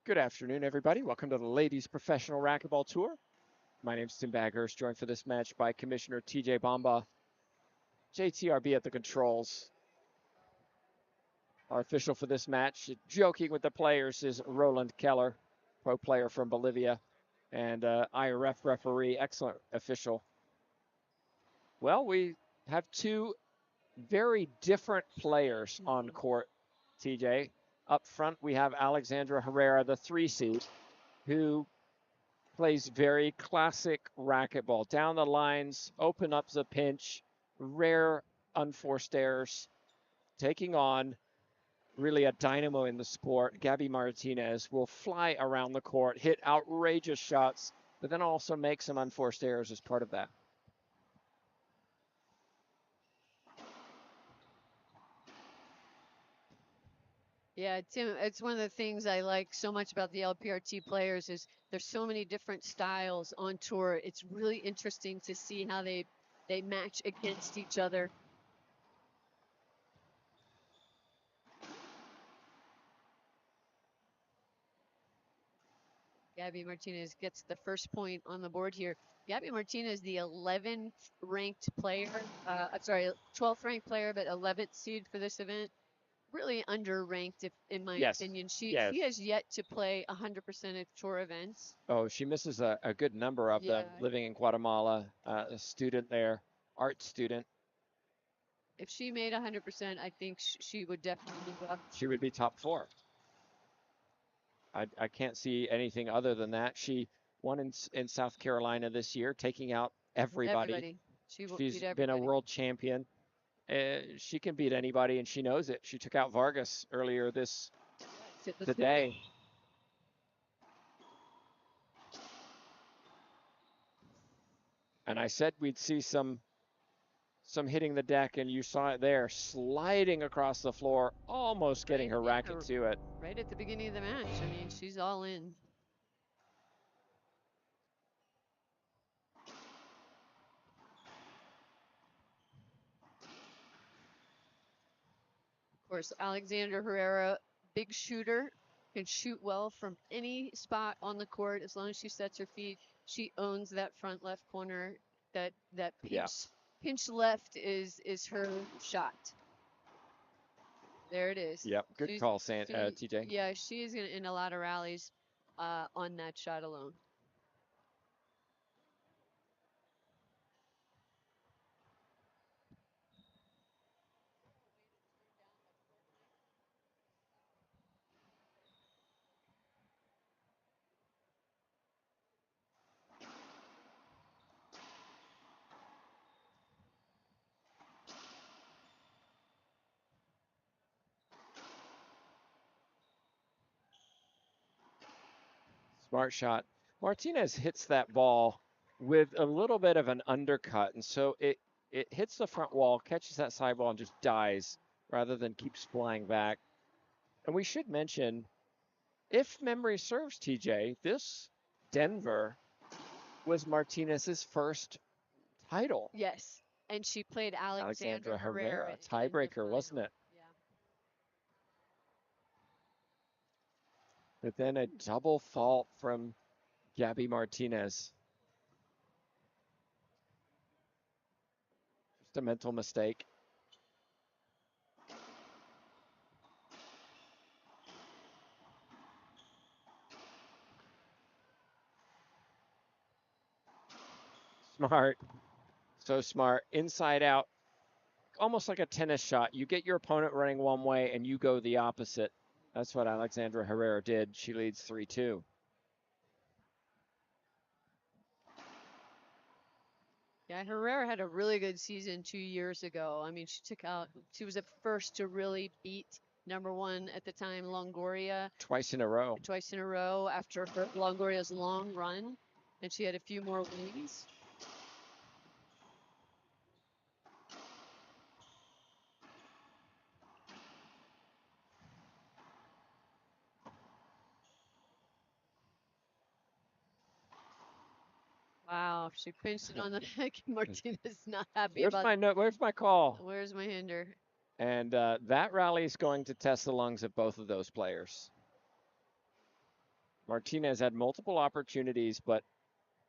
Good afternoon, everybody. Welcome to the Ladies Professional Racquetball Tour. My name is Tim Baghurst, joined for this match by Commissioner TJ Bamba, JTRB at the controls. Our official for this match, joking with the players, is Roland Keller, pro player from Bolivia, and IRF referee, excellent official. Well, we have two very different players on court, TJ. Up front, we have Alexandra Herrera, the 3 seed, who plays very classic racquetball. Down the lines, open up the pinch, rare unforced errors, taking on really a dynamo in the sport. Gaby Martinez will fly around the court, hit outrageous shots, but then also make some unforced errors as part of that. Yeah, Tim, it's one of the things I like so much about the LPRT players is there's so many different styles on tour. It's really interesting to see how they match against each other. Gaby Martinez gets the first point on the board here. Gaby Martinez, the 11th ranked player, I'm sorry, 12th ranked player, but 11th seed for this event. Really underranked, if, in my opinion. She has yet to play 100% of tour events. Oh, she misses a good number of them. Living in Guatemala, a student there, art student. If she made 100%, I think she would definitely move up. She would be top 4. I can't see anything other than that. She won in South Carolina this year, taking out everybody. She's been a world champion. She can beat anybody, and she knows it. She took out Vargas earlier today. And I said we'd see some hitting the deck, and you saw it there, sliding across the floor, almost getting her racket to it. Right at the beginning of the match. I mean, she's all in. Of course, Alexandra Herrera, big shooter, can shoot well from any spot on the court as long as she sets her feet. She owns that front left corner. That pinch left is her shot. There it is. Yep, good call, TJ. Yeah, she is going to end a lot of rallies on that shot alone. Smart shot. Martinez hits that ball with a little bit of an undercut, and so it hits the front wall, catches that side ball, and just dies rather than keeps flying back. And we should mention, if memory serves, TJ, this Denver was Martinez's first title. Yes, and she played Alexandra Herrera. Tiebreaker, wasn't it? But then a double fault from Gaby Martinez. Just a mental mistake. Smart. So smart. Inside out. Almost like a tennis shot. You get your opponent running one way and you go the opposite. That's what Alexandra Herrera did. She leads 3-2. Yeah, Herrera had a really good season 2 years ago. I mean, she was the first to really beat #1 at the time, Longoria. Twice in a row after Longoria's long run, and she had a few more wins. Wow, she pinched it on the neck. Martinez not happy about it. Where's my call? Where's my hinder? And that rally is going to test the lungs of both of those players. Martinez had multiple opportunities, but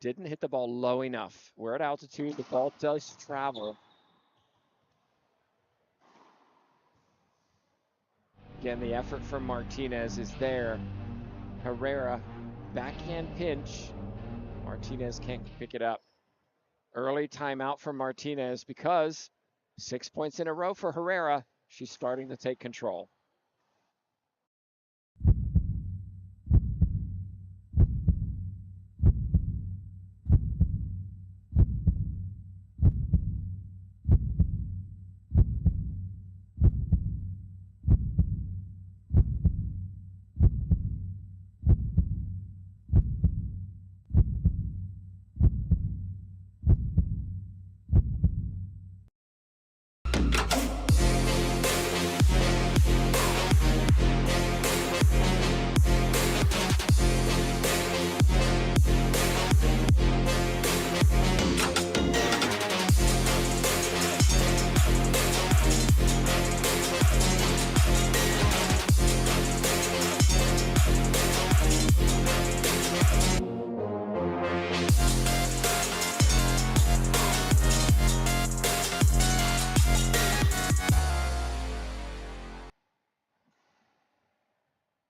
didn't hit the ball low enough. We're at altitude. The ball does travel. Again, the effort from Martinez is there. Herrera, backhand pinch. Martinez can't pick it up. Early timeout from Martinez because 6 points in a row for Herrera. She's starting to take control.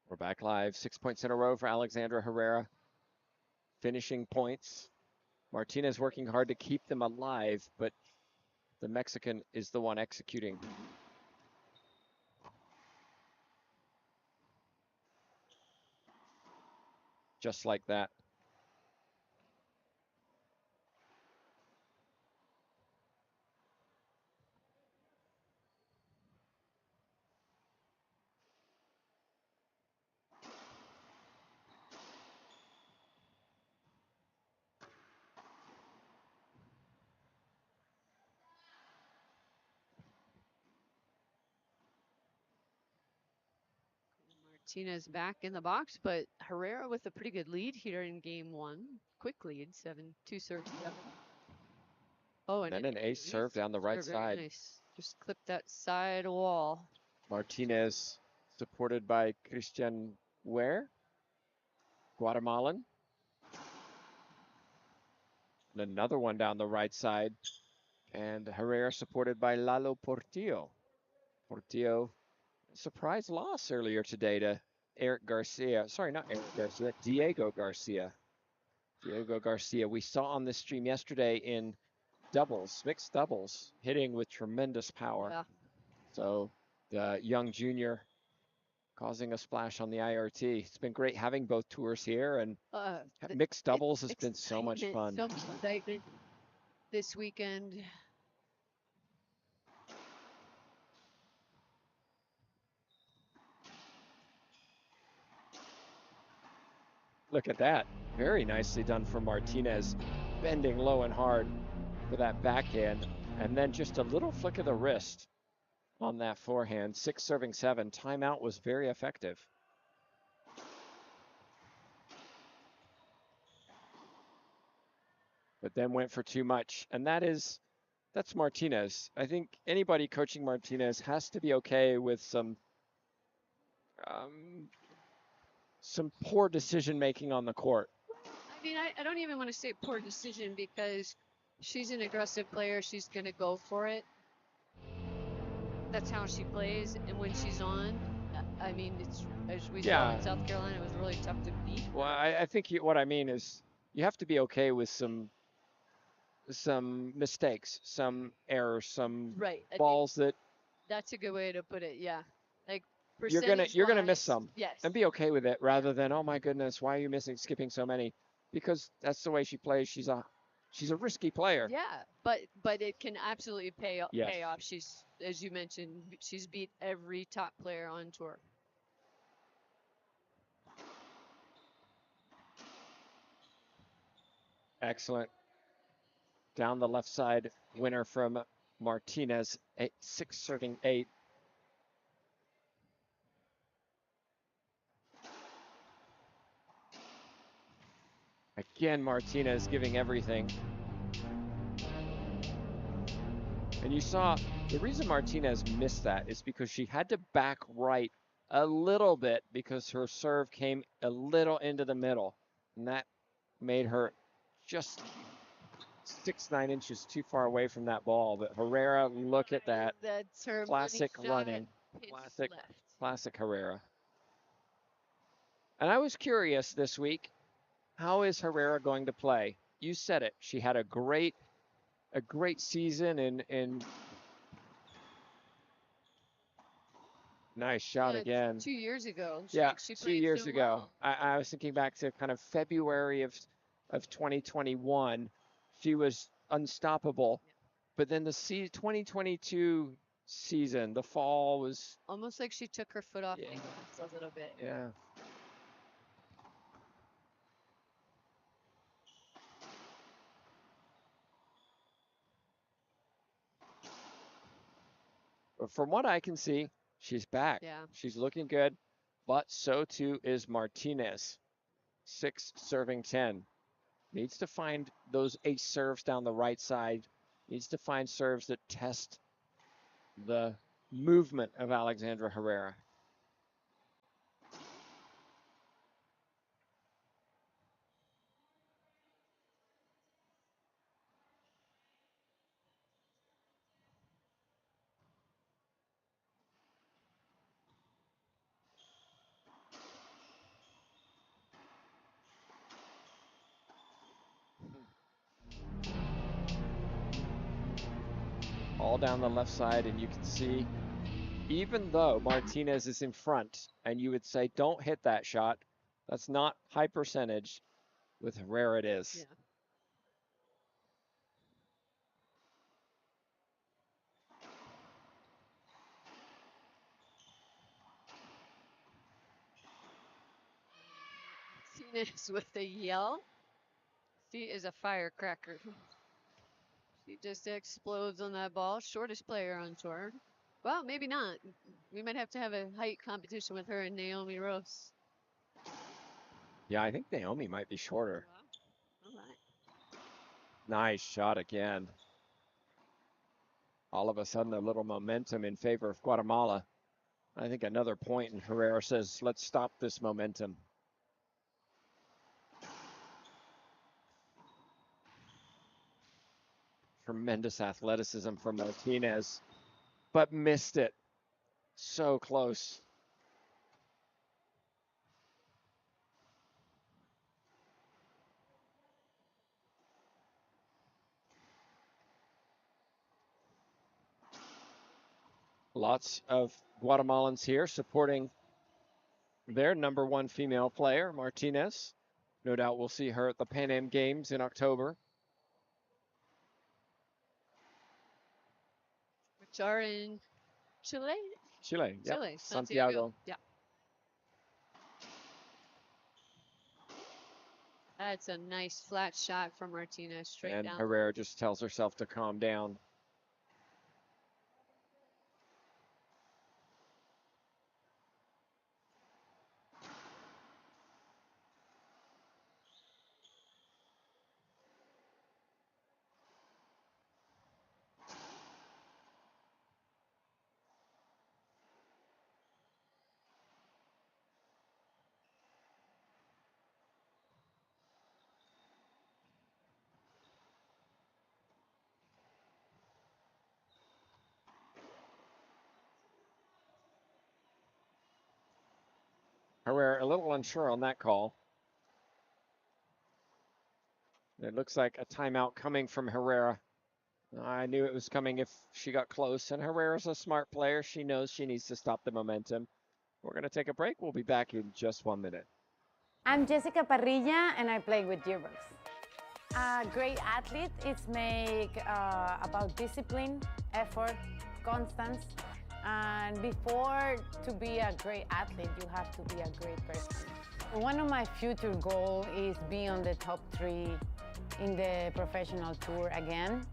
We're back live. 6 points in a row for Alexandra Herrera. Finishing points. Martinez working hard to keep them alive, but the Mexican is the one executing. Just like that. Martinez back in the box, but Herrera with a pretty good lead here in game one. Quick lead, 7-2 serve. Oh, and then an ace serve down the right side. Nice. Just clip that side wall. Martinez supported by Christian Ware, Guatemalan. And another one down the right side. And Herrera supported by Lalo Portillo. Portillo, surprise loss earlier today to Eric Garcia. Sorry, not Eric Garcia, Diego Garcia. Diego Garcia, we saw on this stream yesterday in doubles, mixed doubles, hitting with tremendous power. Yeah. So the young junior causing a splash on the IRT. It's been great having both tours here, and mixed doubles has been so much fun. So much excitement this weekend. Look at that. Very nicely done from Martinez, bending low and hard for that backhand, and then just a little flick of the wrist on that forehand. 6 serving 7. Timeout was very effective. But then went for too much, and that's Martinez. I think anybody coaching Martinez has to be okay with some poor decision making on the court. I mean, I don't even want to say poor decision because she's an aggressive player. She's going to go for it. That's how she plays. And when she's on, I mean, it's, as we saw in South Carolina, it was really tough to beat. Well, I think what I mean is you have to be okay with some mistakes, some errors, some balls that's a good way to put it. Yeah. Like, you're gonna miss some. Yes. And be okay with it rather than, oh my goodness, why are you skipping so many? Because that's the way she plays. She's a risky player. Yeah, but it can absolutely pay off. She's, as you mentioned, she's beat every top player on tour. Excellent. Down the left side, winner from Martinez, 6 serving 8. Again, Martinez giving everything. And you saw the reason Martinez missed that is because she had to back right a little bit because her serve came a little into the middle, and that made her just 6-9 inches too far away from that ball. But Herrera, look at that. That's her Classic running. Classic Herrera. And I was curious this week, how is Herrera going to play? You said it. She had a great season in nice shot again. 2 years ago. She 2 years so ago. Well. I was thinking back to kind of February of 2021. She was unstoppable. Yeah. But then the 2022 season, the fall was almost like she took her foot off the gas a little bit. Yeah. But from what I can see, she's back. Yeah. She's looking good, but so too is Martinez. 6 serving 10. Needs to find those ace serves down the right side. Needs to find serves that test the movement of Alexandra Herrera. All down the left side, and you can see, even though Martinez is in front, and you would say, don't hit that shot, that's not high percentage. With Herrera, it is. Yeah. Martinez with a yell. She is a firecracker. She just explodes on that ball. Shortest player on tour. Well, maybe not. We might have to have a height competition with her and Naomi Rose. Yeah, I think Naomi might be shorter. Wow. All right. Nice shot again. All of a sudden, a little momentum in favor of Guatemala. I think another point, and Herrera says, let's stop this momentum. Tremendous athleticism from Martinez, but missed it. So close. Lots of Guatemalans here supporting their #1 female player, Martinez. No doubt we'll see her at the Pan Am Games in October. Which are in Chile? Chile, yep. Chile, Santiago. Yeah. That's a nice flat shot from Martinez straight down. And Herrera just tells herself to calm down. Herrera a little unsure on that call. It looks like a timeout coming from Herrera. I knew it was coming if she got close, and Herrera's a smart player. She knows she needs to stop the momentum. We're going to take a break. We'll be back in just 1 minute. I'm Jessica Parrilla, and I play with Gearbox. A great athlete is make about discipline, effort, constance, and before to be a great athlete, you have to be a great person. One of my future goals is be on the top 3 in the professional tour again.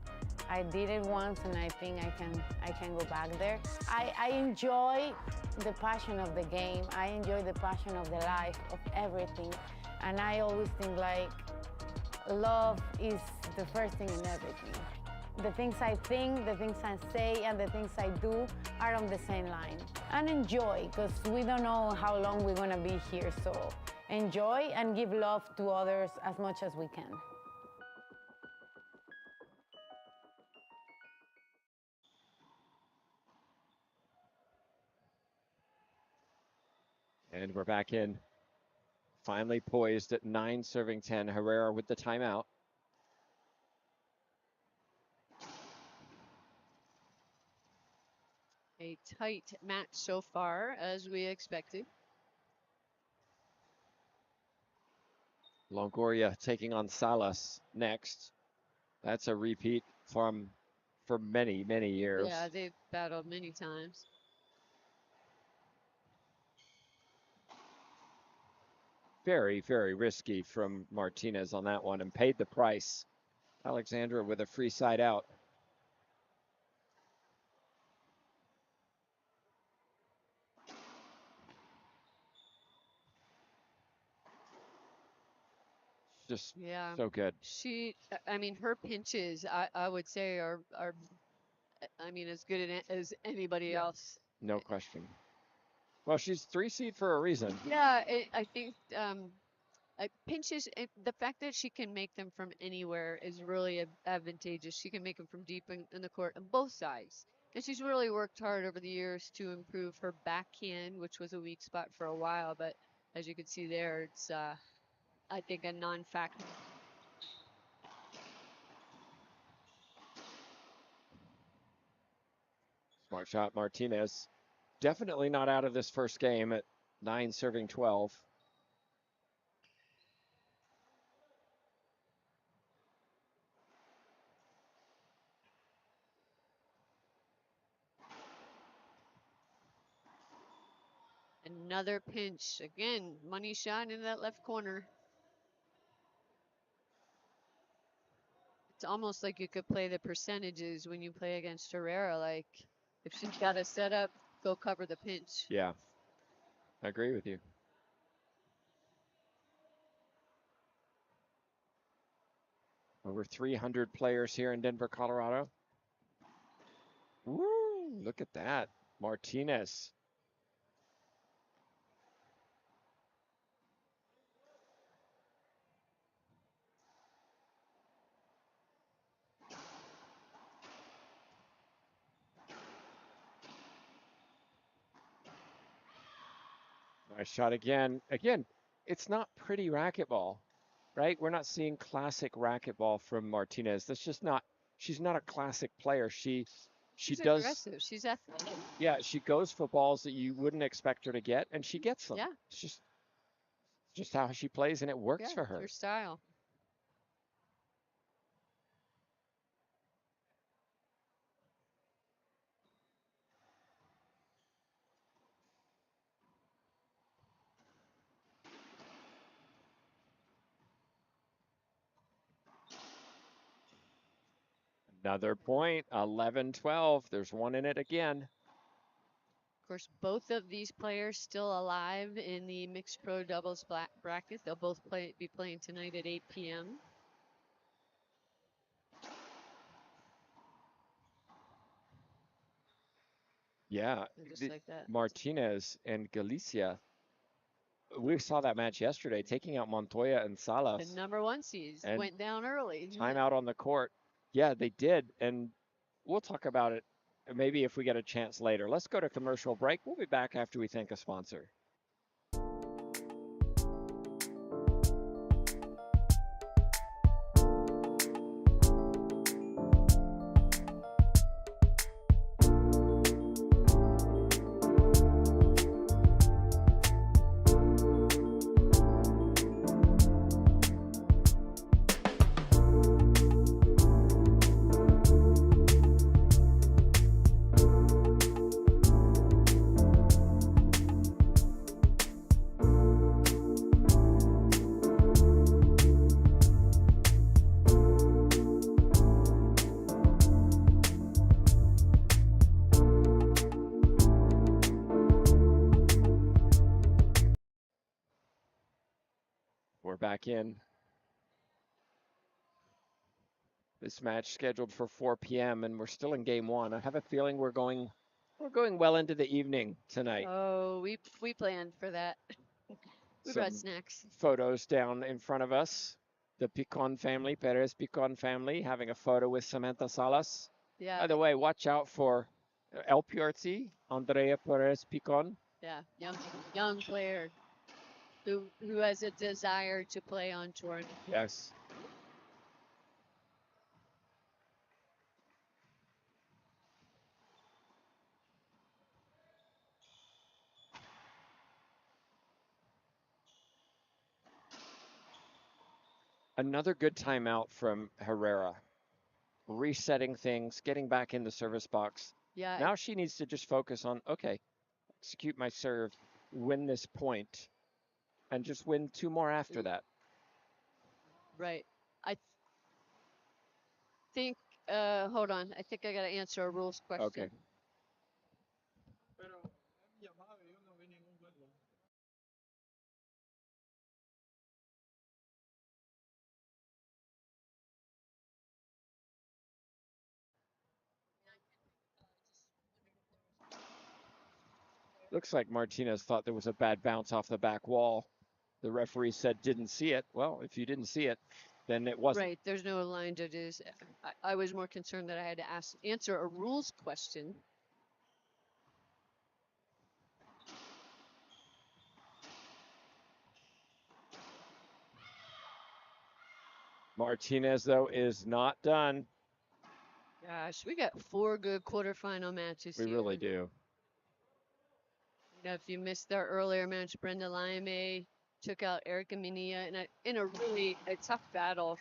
I did it once, and I think I can go back there. I enjoy the passion of the game. I enjoy the passion of the life, of everything. And I always think like love is the first thing in everything. The things I think, the things I say, and the things I do are on the same line. And enjoy, because we don't know how long we're gonna be here, so enjoy and give love to others as much as we can. And we're back in. Finally poised at 9 serving 10. Herrera with the timeout. A tight match so far, as we expected. Longoria taking on Salas next. That's a repeat from for many, many years. Yeah, they've battled many times. Very, very risky from Martinez on that one and paid the price. Alexandra with a free side out. Just so good. I mean, her pinches, I would say are, I mean, as good as anybody else. No question. Well, she's 3 seed for a reason. Yeah, I think pinches, the fact that she can make them from anywhere is really advantageous. She can make them from deep in the court on both sides. And she's really worked hard over the years to improve her backhand, which was a weak spot for a while. But as you can see there, it's, I think, a non-factor. Smart shot, Martinez. Definitely not out of this first game at 9 serving 12. Another pinch. Again, money shot in that left corner. It's almost like you could play the percentages when you play against Herrera. Like, if she's got a setup, go cover the pinch. Yeah, I agree with you. Over 300 players here in Denver, Colorado. Woo, look at that. Martinez. Nice shot again. Again, it's not pretty racquetball, right? We're not seeing classic racquetball from Martinez. That's just not, she's not a classic player. She's does aggressive. She's athletic. Yeah, she goes for balls that you wouldn't expect her to get, and she gets them. Yeah. It's just how she plays, and it works for her. Her style. Another point, 11-12. There's one in it again. Of course, both of these players still alive in the mixed pro doubles bracket. They'll both be playing tonight at 8 p.m. Yeah, Just like that. Martinez and Galicia. We saw that match yesterday, taking out Montoya and Salas. The number 1 seeds went down early. Timeout on the court. Yeah, they did, and we'll talk about it maybe if we get a chance later. Let's go to commercial break. We'll be back after we thank a sponsor. We're back in. This match scheduled for 4 p.m. and we're still in game one. I have a feeling we're going well into the evening tonight. Oh, we planned for that. We brought snacks. Photos down in front of us. The Picon family, Perez Picon family, having a photo with Samantha Salas. Yeah. By the way, watch out for LPRT, Andrea Perez Picon. Yeah, young player who has a desire to play on tour. Yes. Another good timeout from Herrera. Resetting things, getting back in the service box. Yeah. Now she needs to just focus on, okay, execute my serve, win this point, and just win 2 more after that. Right. I think, hold on. I think I got to answer a rules question. Okay. Looks like Martinez thought there was a bad bounce off the back wall. The referee said didn't see it. Well, if you didn't see it, then it wasn't. Right. There's no line judges. I was more concerned that I had to answer a rules question. Martinez, though, is not done. Gosh, we got 4 good quarterfinal matches We here. really do. You know, if you missed our earlier match, Brenda Lyme took out Erica Minia in a really tough battle.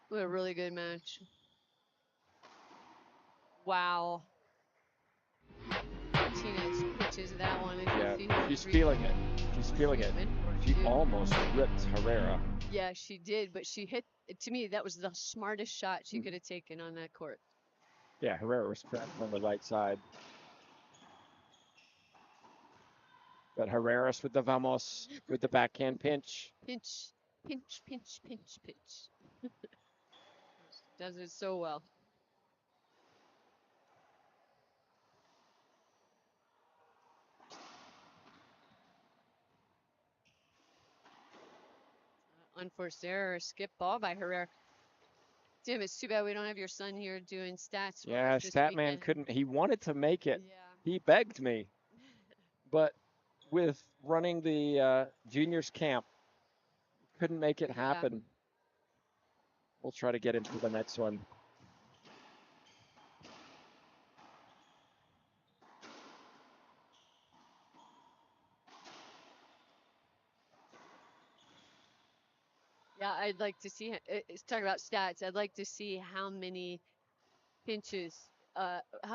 What a really good match. Wow. Martinez pitches that one. Yeah, she's feeling it. She's feeling it. She almost ripped Herrera. Yeah, she did, but she hit. To me, that was the smartest shot she could have taken on that court. Yeah, Herrera was trapped on the right side. But Herreras with the vamos, with the backhand pinch. Pinch, pinch, pinch, pinch, pinch. Does it so well. Unforced error, skip ball by Herrera. Tim, it's too bad we don't have your son here doing stats. Yeah, Statman couldn't. He wanted to make it. Yeah. He begged me. But with running the juniors camp, couldn't make it happen. Yeah. We'll try to get into the next one. Yeah, I'd like to see, it's talking about stats, I'd like to see how many pinches,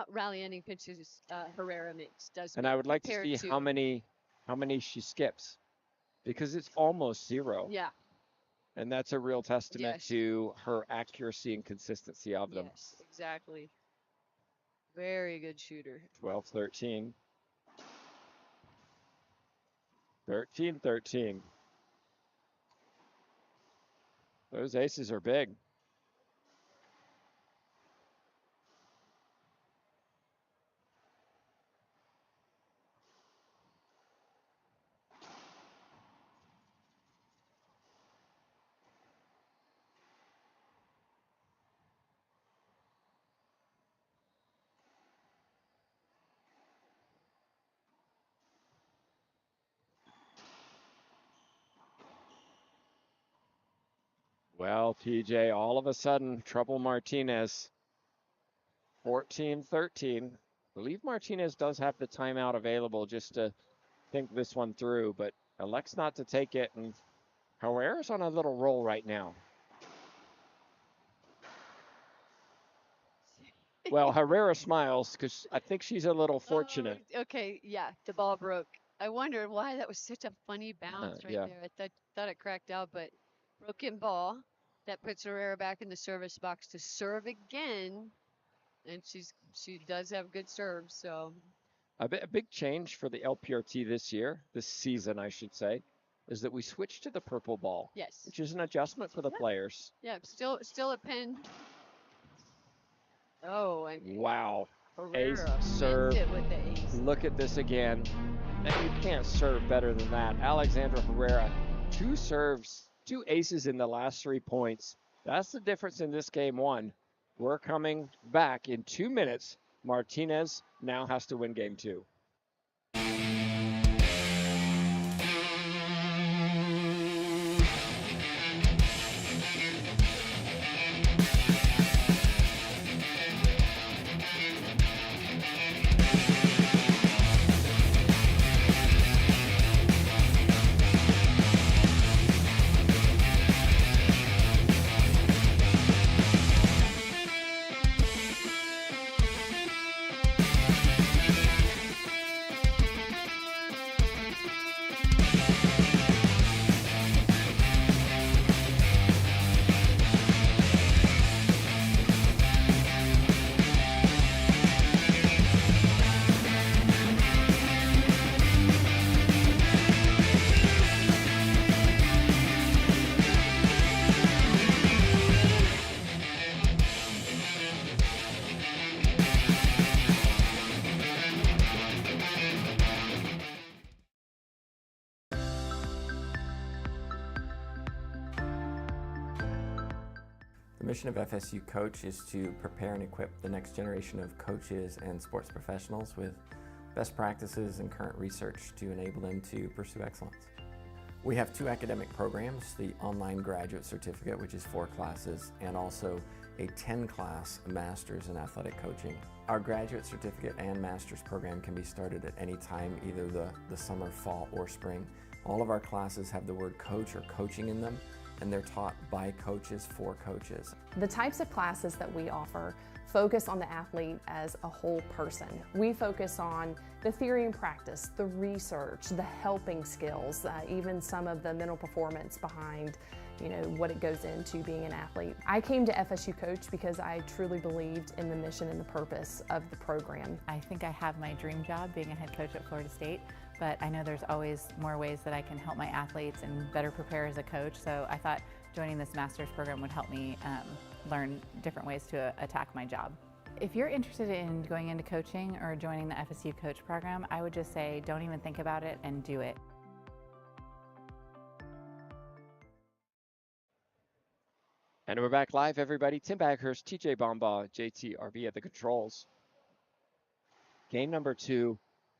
rally ending pinches Herrera makes. And I would like to see how many she skips, because it's almost 0. Yeah. And that's a real testament to her accuracy and consistency of them. Yes, exactly. Very good shooter. 12-13. 13-13. Those aces are big. Well, TJ, all of a sudden, trouble Martinez. 14-13. I believe Martinez does have the timeout available just to think this one through, but elects not to take it, and Herrera's on a little roll right now. Well, Herrera smiles because I think she's a little fortunate. Okay, yeah, the ball broke. I wondered why that was such a funny bounce there. I thought it cracked out, but broken ball. That puts Herrera back in the service box to serve again, and she does have good serves. So a big change for the LPRT this season, I should say, is that we switched to the purple ball. Yes, which is an adjustment for the players. Yeah, still a pin. Oh, and Wow. Ace Herrera serve. meant it with the ace. Look at this again. And you can't serve better than that. Alexandra Herrera, 2 serves, 2 aces in the last 3 points. That's the difference in this game 1. We're coming back in 2 minutes. Martinez now has to win game 2. The mission of FSU Coach is to prepare and equip the next generation of coaches and sports professionals with best practices and current research to enable them to pursue excellence. We have 2 academic programs, the online graduate certificate, which is 4 classes, and also a 10-class master's in athletic coaching. Our graduate certificate and master's program can be started at any time, either the summer, fall, or spring. All of our classes have the word coach or coaching in them, and they're taught by coaches for coaches. The types of classes that we offer focus on the athlete as a whole person. We focus on the theory and practice, the research, the helping skills, even some of the mental performance behind what it goes into being an athlete. I came to FSU Coach because I truly believed in the mission and the purpose of the program. I think I have my dream job being a head coach at Florida State, but I know there's always more ways that I can help my athletes and better prepare as a coach, so I thought joining this master's program would help me learn different ways to attack my job. If you're interested in going into coaching or joining the FSU Coach program, I would just say don't even think about it and do it. And we're back live, everybody. Tim Baghurst, TJ Bomba, JTRB at the controls. Game number 2,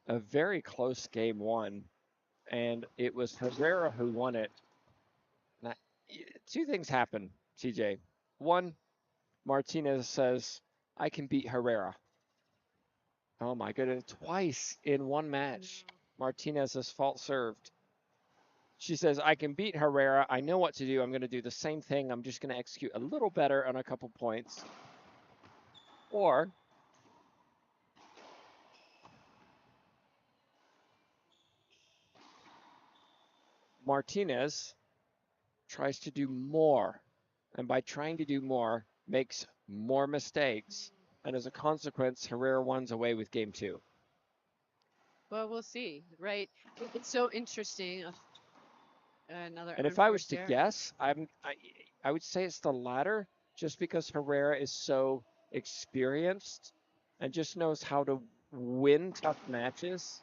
a very close game 1, and it was Herrera who won it. Now, 2 things happened, TJ. 1, Martinez says, I can beat Herrera. Oh my goodness, twice in 1 match. Martinez has fault served. She says, I can beat Herrera. I know what to do. I'm going to do the same thing. I'm just going to execute a little better on a couple points. Or Martinez tries to do more. And by trying to do more, makes more mistakes. And as a consequence, Herrera runs away with game 2. Well, we'll see, right? It's so interesting. And if I was to guess, I would say it's the latter, just because Herrera is so experienced and just knows how to win tough matches.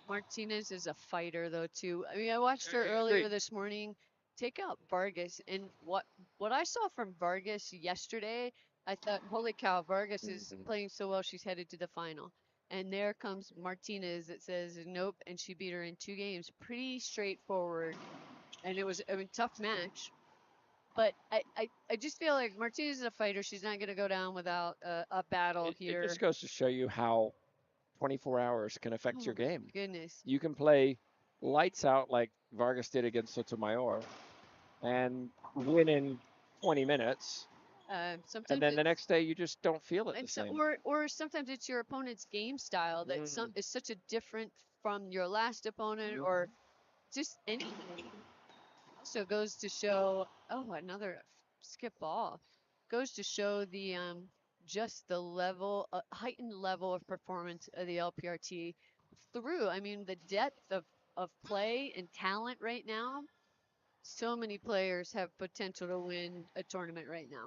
Martinez is a fighter, though, too. I mean, I watched her earlier this morning take out Vargas, and what I saw from Vargas yesterday, I thought, holy cow, Vargas is playing so well, she's headed to the final. And there comes Martinez that says nope, and she beat her in 2 games. Pretty straightforward, and it was a tough match. But I just feel like Martinez is a fighter. She's not going to go down without a battle here. It just goes to show you how 24 hours can affect your game. Goodness. You can play lights out like Vargas did against Sotomayor and win in 20 minutes. And then the next day you just don't feel it the same. Or sometimes it's your opponent's game style that is such a different from your last opponent or just anything. Also goes to show, another skip ball. Goes to show the just the level, heightened level of performance of the LPRT through. I mean, the depth of play and talent right now. So many players have potential to win a tournament right now.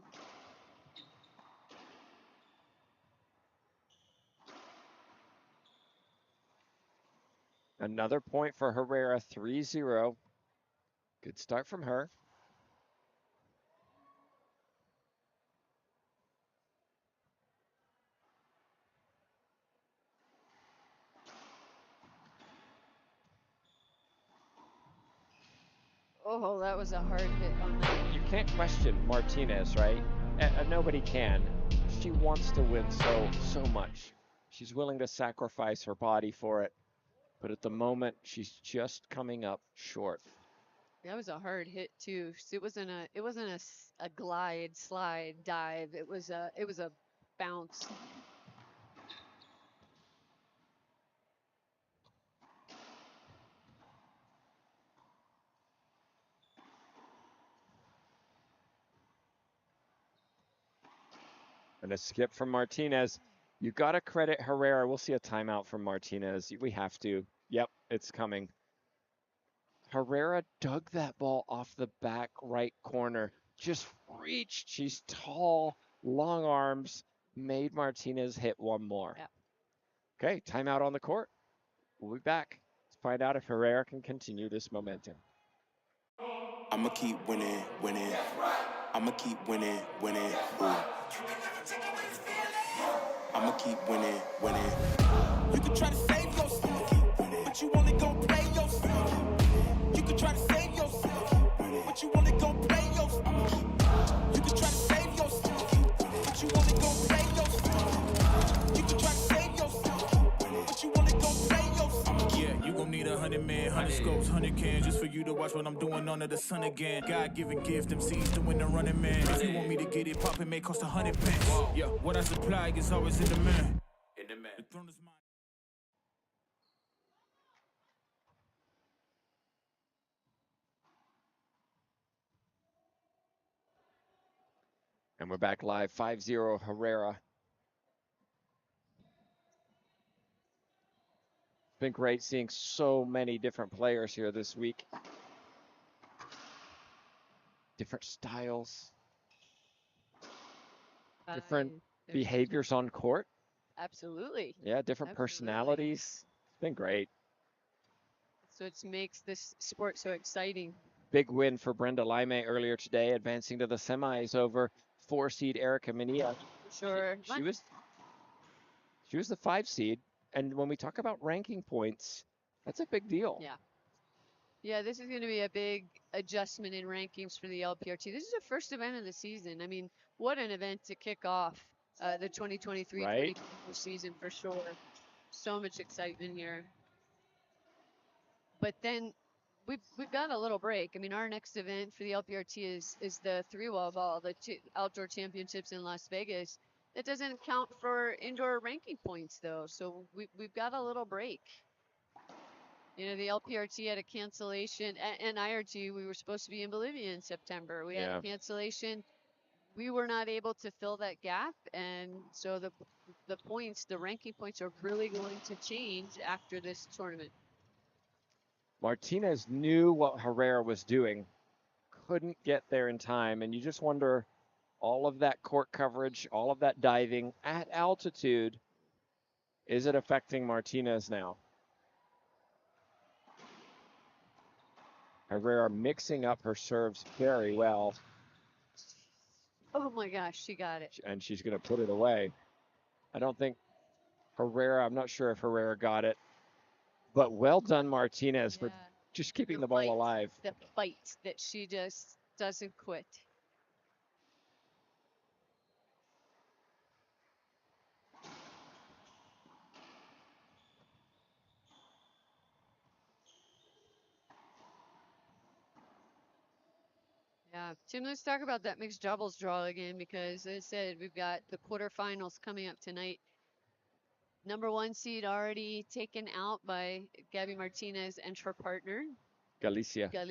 Another point for Herrera, 3-0. Good start from her. Oh, that was a hard hit on that. You can't question Martinez, right? Nobody can. She wants to win so much. She's willing to sacrifice her body for it. But at the moment, she's just coming up short. That was a hard hit too. It wasn't a glide, slide, dive. It was a bounce. And a skip from Martinez. You got to credit Herrera. We'll see a timeout from Martinez. We have to. Yep, it's coming. Herrera dug that ball off the back right corner. Just reached. She's tall, long arms. Made Martinez hit one more. Yeah. Okay, timeout on the court. We'll be back to find out if Herrera can continue this momentum. I'ma keep winning, winning. I'ma keep winning, winning. Ooh. I'ma keep winning, winning. You can try to save yourself, but you only gon' play yourself. You can try to save yourself, but you only gon' play yourself. You can try to save yourself, but you only gon' play yourself. You can try to save yourself, but you only gon' play yourself. Yeah, you gon' need 100 men, 100 scopes, 100 cans, just for you to watch what I'm doing under the sun again. God-given gift, MCs doing the running man. If you want me to get it poppin', may cost 100 pence. Yeah, what I supply is always in demand. The throne is mine. And we're back live, 5-0 Herrera. It's been great seeing so many different players here this week. Different styles, different behaviors on court. Absolutely. Yeah, different Absolutely. personalities. It's been great. So it makes this sport so exciting. Big win for Brenda Lime earlier today, advancing to the semis over 4-seed Erica Mania. Sure. She was the 5 seed, and when we talk about ranking points, that's a big deal. Yeah. Yeah, this is going to be a big adjustment in rankings for the LPRT. This is the first event of the season. I mean, what an event to kick off the 2023-2024 Right. season for sure. So much excitement here. But then we've got a little break. I mean, our next event for the LPRT is the 3-wall ball, the outdoor championships in Las Vegas. That doesn't count for indoor ranking points though, so we've got a little break. You know, the LPRT had a cancellation, and IRT, we were supposed to be in Bolivia in September. We had a cancellation. We were not able to fill that gap, and so the points, the ranking points are really going to change after this tournament. Martinez knew what Herrera was doing, couldn't get there in time, and you just wonder, all of that court coverage, all of that diving at altitude, is it affecting Martinez now? Herrera mixing up her serves very well. Oh my gosh, she got it. And she's going to put it away. I don't think Herrera, I'm not sure if Herrera got it, but well done, Martinez, for just keeping the ball alive. The fight that she just doesn't quit. Yeah, Tim, let's talk about that mixed doubles draw again, because as I said, we've got the quarterfinals coming up tonight. Number 1 seed already taken out by Gaby Martinez and her partner, Galicia. I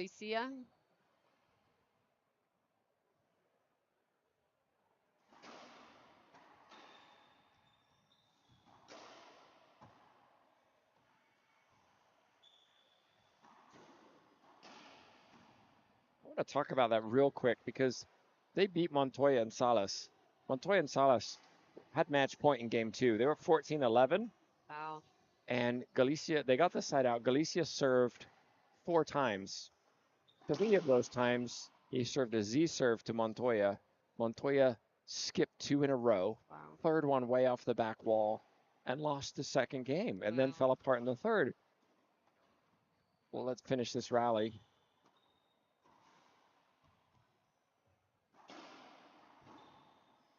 want to talk about that real quick because they beat Montoya and Salas. Montoya and Salas had match point in game 2. They were 14-11. Wow. And Galicia, they got the side out. Galicia served 4 times. 3 of those times, he served a Z serve to Montoya. Montoya skipped 2 in a row. Wow. Third one way off the back wall and lost the second game and then fell apart in the third. Well, let's finish this rally.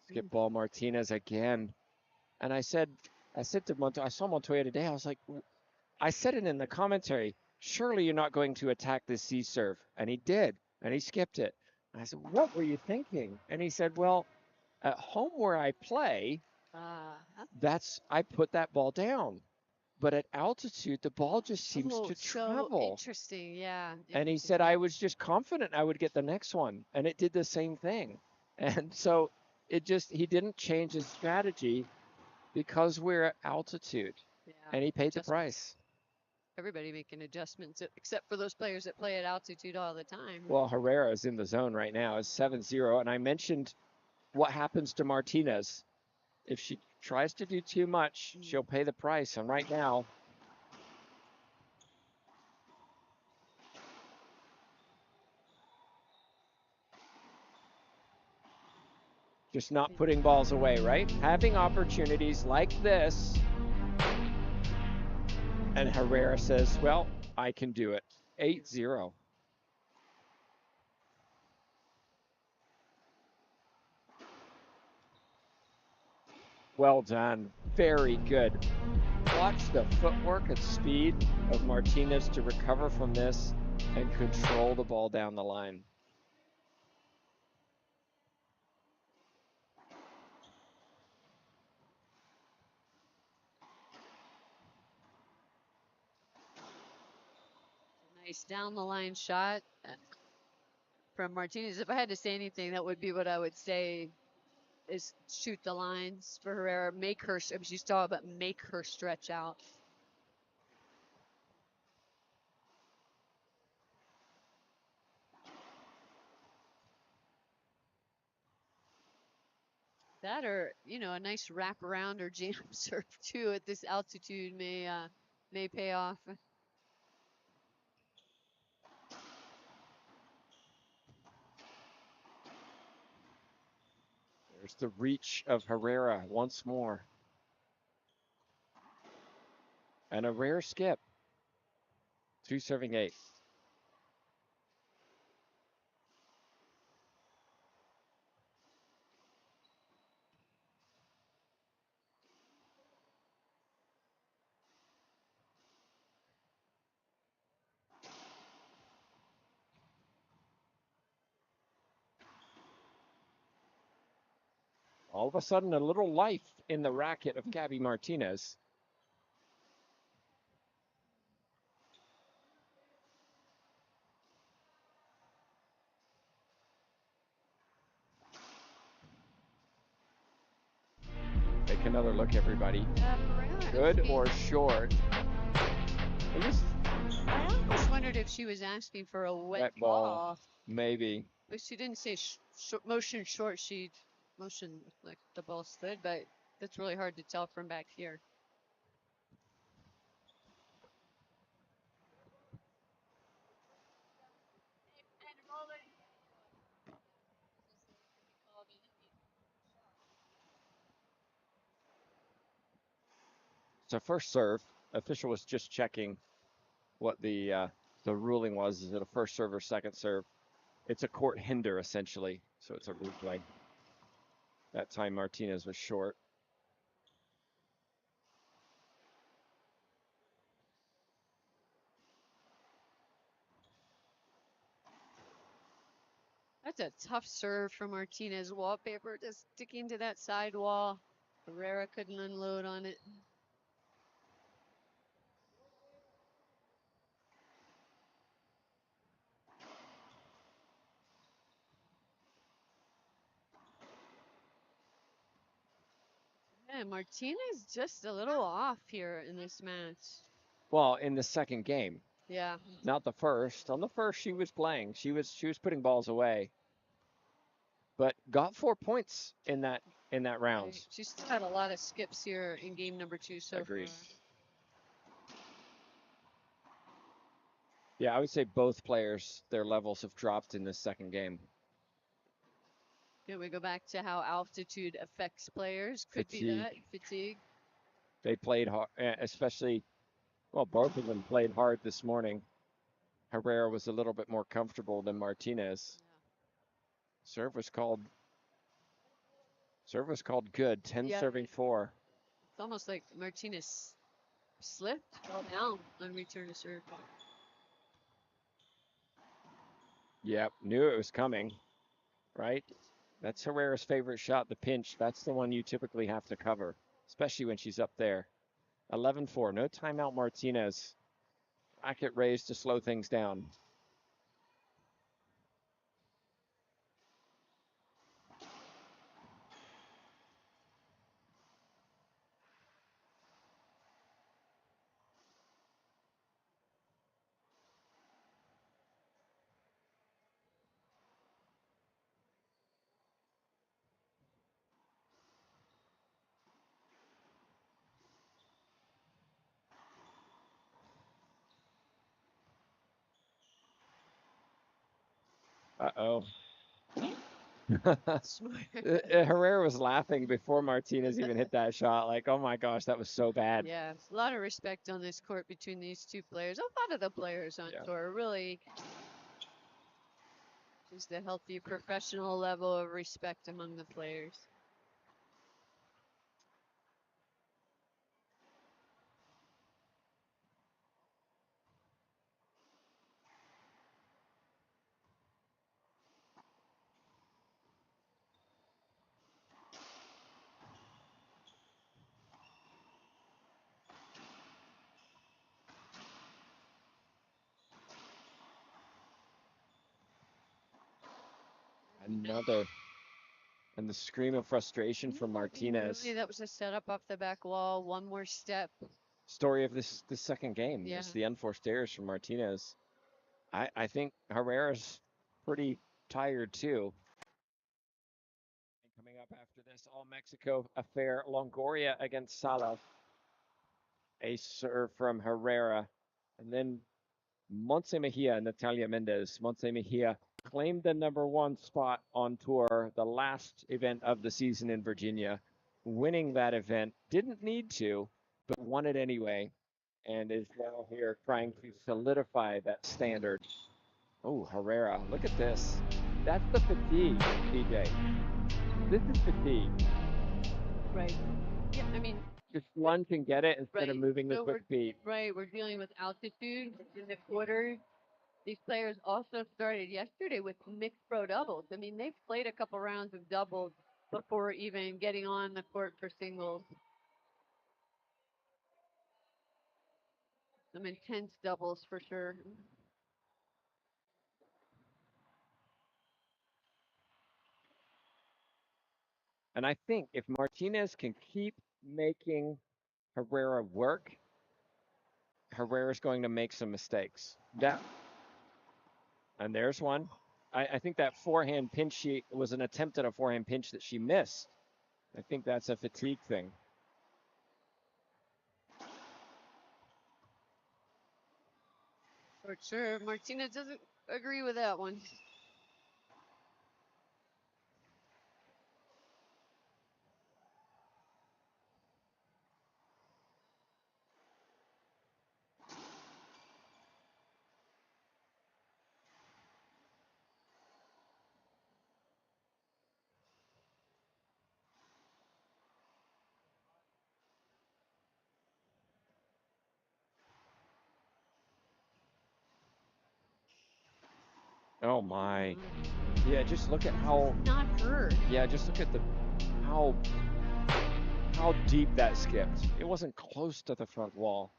Skip ball Martinez again. And I said to Montoya, I saw Montoya today. I was like, I said it in the commentary. Surely you're not going to attack this C serve. And he did. And he skipped it. And I said, what were you thinking? And he said, well, at home where I play, I put that ball down. But at altitude, the ball just seems to travel. Interesting, yeah. And he said, I was just confident I would get the next one. And it did the same thing. And so he didn't change his strategy because we're at altitude. Yeah. And he paid the price. Everybody making adjustments, except for those players that play at altitude all the time. Well, Herrera is in the zone right now. It's 7-0. And I mentioned what happens to Martinez. If she tries to do too much, she'll pay the price. And right now, just not putting balls away, right? Having opportunities like this. And Herrera says, well, I can do it. 8-0. Well done. Very good. Watch the footwork and speed of Martinez to recover from this and control the ball down the line. Nice down the line shot from Martinez. If I had to say anything, that would be what I would say is shoot the lines for Herrera. Make her, I mean, she's tall, but make her stretch out. That or, a nice wraparound or jam serve too at this altitude may pay off. There's the reach of Herrera once more. And a rare skip. 2 serving 8. All of a sudden, a little life in the racket of Gaby Martinez. Take another look, everybody. Good or short? I almost wondered if she was asking for a wet ball. Maybe. But she didn't say motion short. She motioned like the ball slid, but that's really hard to tell from back here. So first serve, official was just checking what the ruling was. Is it a first serve or second serve? It's a court hinder, essentially. So it's a replay. That time Martinez was short. That's a tough serve from Martinez. Wallpaper just sticking to that side wall. Herrera couldn't unload on it. Yeah, Martinez just a little off here in this match. Well, in the second game. Yeah. Not the first. On the first, she was playing. She was putting balls away. But got 4 points in that round. She's still had a lot of skips here in game number 2 so Agreed. far. Yeah, I would say both players, their levels have dropped in this second game. Yeah, we go back to how altitude affects players. Could be that fatigue. They played hard, especially, well, both of them played hard this morning. Herrera was a little bit more comfortable than Martinez. Yeah. Serve was called good. 10 Yeah. serving 4. It's almost like Martinez slipped, fell down on return to serve. Yep, knew it was coming, right? That's Herrera's favorite shot, the pinch. That's the one you typically have to cover, especially when she's up there. 11-4, no timeout Martinez. Racket raised to slow things down. Uh-oh. Herrera was laughing before Martinez even hit that shot. Like, oh my gosh, that was so bad. Yeah, a lot of respect on this court between these two players. A lot of the players on tour really just a healthy professional level of respect among the players. Another. And the scream of frustration from Martinez. Really, that was a setup off the back wall. One more step. Story of this second game. Yeah. It's the unforced errors from Martinez. I think Herrera's pretty tired too. And coming up after this, All Mexico affair, Longoria against Salas. A serve from Herrera. And then Montse Mejia and Natalia Mendez. Montse Mejia claimed the #1 spot on tour, the last event of the season in Virginia, winning that event. Didn't need to, but won it anyway, and is now here trying to solidify that standard. Oh, Herrera, look at this. That's the fatigue, DJ. This is fatigue. Right. Yeah, I mean, just lunge and get it instead of moving the quick feet. Right, we're dealing with altitude in the quarter. These players also started yesterday with mixed pro doubles. I mean, they've played a couple rounds of doubles before even getting on the court for singles. Some intense doubles for sure. And I think if Martinez can keep making Herrera work, Herrera's going to make some mistakes. And there's one. I think that forehand pinch was an attempt at a forehand pinch that she missed. I think that's a fatigue thing. For sure. Martinez doesn't agree with that one. Oh my. Yeah, just look at how. Not her. Yeah, just look at how deep that skipped. It wasn't close to the front wall.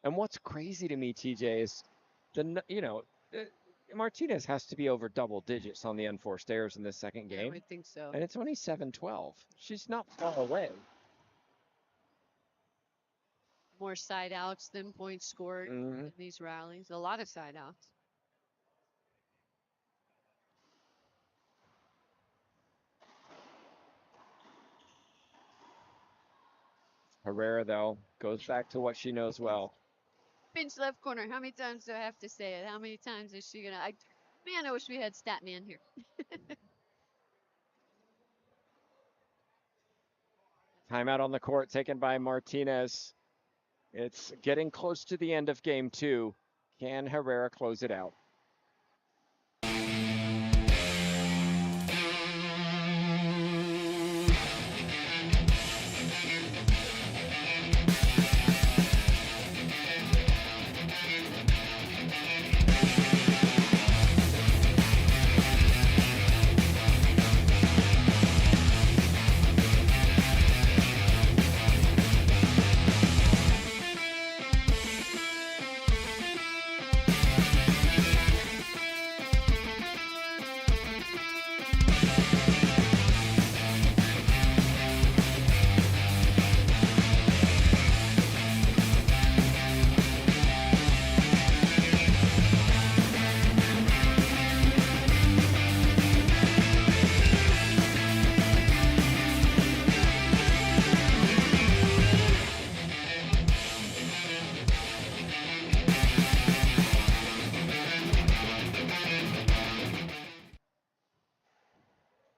And what's crazy to me, TJ, is Martinez has to be over double digits on the unforced errors in this second game. I would think so. And it's only 7-12. She's not far away. More side outs than points scored in these rallies. A lot of side outs. Herrera, though, goes back to what she knows well. Pinch left corner. How many times do I have to say it? How many times is she gonna? Man, I wish we had Statman here. Timeout on the court taken by Martinez. It's getting close to the end of game 2. Can Herrera close it out?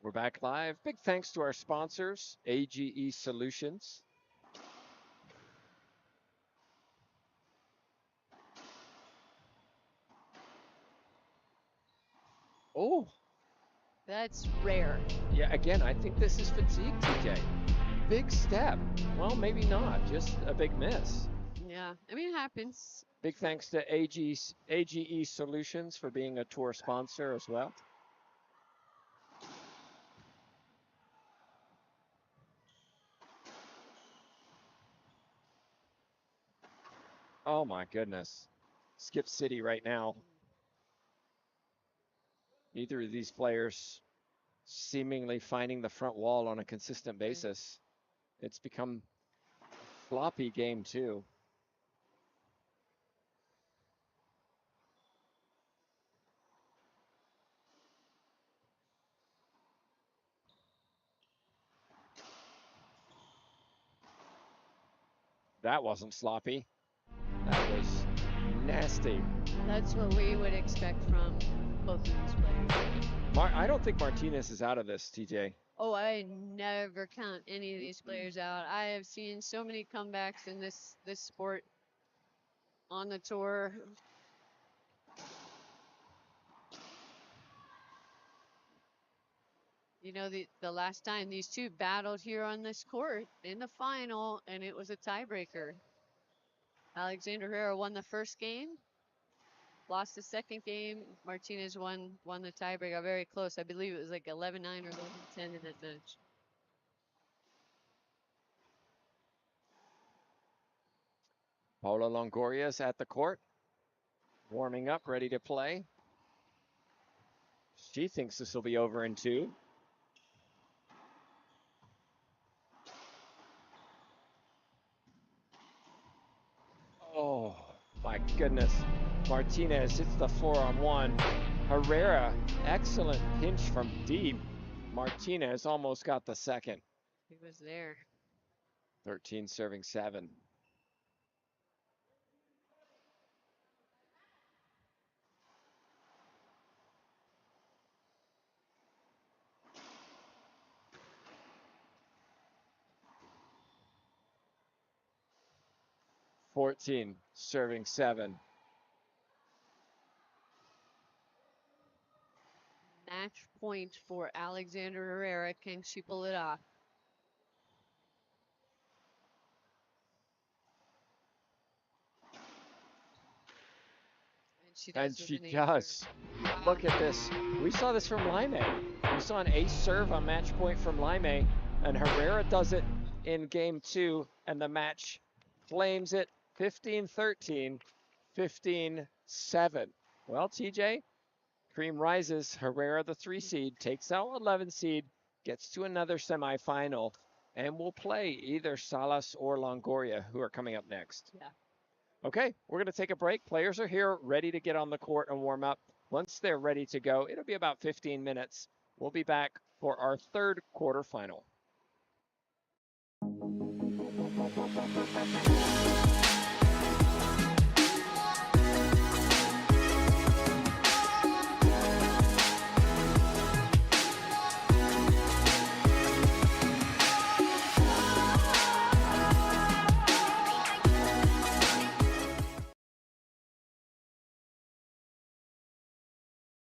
We're back live. Big thanks to our sponsors, AGE Solutions. Oh, That's rare. yeah, again, I think this is fatigue, TJ. Big step. Well, maybe not, just a big miss. Yeah, I mean, it happens. Big thanks to AGE Solutions for being a tour sponsor as well. Oh my goodness. Skip City right now. Neither of these players seemingly finding the front wall on a consistent basis. It's become a floppy game too. That wasn't sloppy. That was nasty. That's what we would expect from both of these players. I don't think Martinez is out of this, TJ. Oh, I never count any of these players out. I have seen so many comebacks in this sport on the tour. You know, the last time these two battled here on this court in the final, and it was a tiebreaker. Alexandra Herrera won the first game, lost the second game. Martinez won the tiebreaker. Very close. I believe it was like 11-9 or 11-10 in that match. Paula Longoria's at the court, warming up, ready to play. She thinks this will be over in 2. Oh, my goodness. Martinez hits the 4-on-1. Herrera, excellent pinch from deep. Martinez almost got the second. He was there. 13 serving 7. Fourteen serving 7. Match point for Alexandra Herrera. Can she pull it off? And she does. Look at this. We saw this from Lime. We saw an ace serve on match point from Lime, and Herrera does it in game 2, and the match claims it 15-13, 15-7. Well, TJ, cream rises. Herrera, the 3 seed, takes out 11 seed, gets to another semifinal, and will play either Salas or Longoria, who are coming up next. Yeah. Okay, we're going to take a break. Players are here ready to get on the court and warm up. Once they're ready to go, it'll be about 15 minutes. We'll be back for our third quarterfinal. Bye.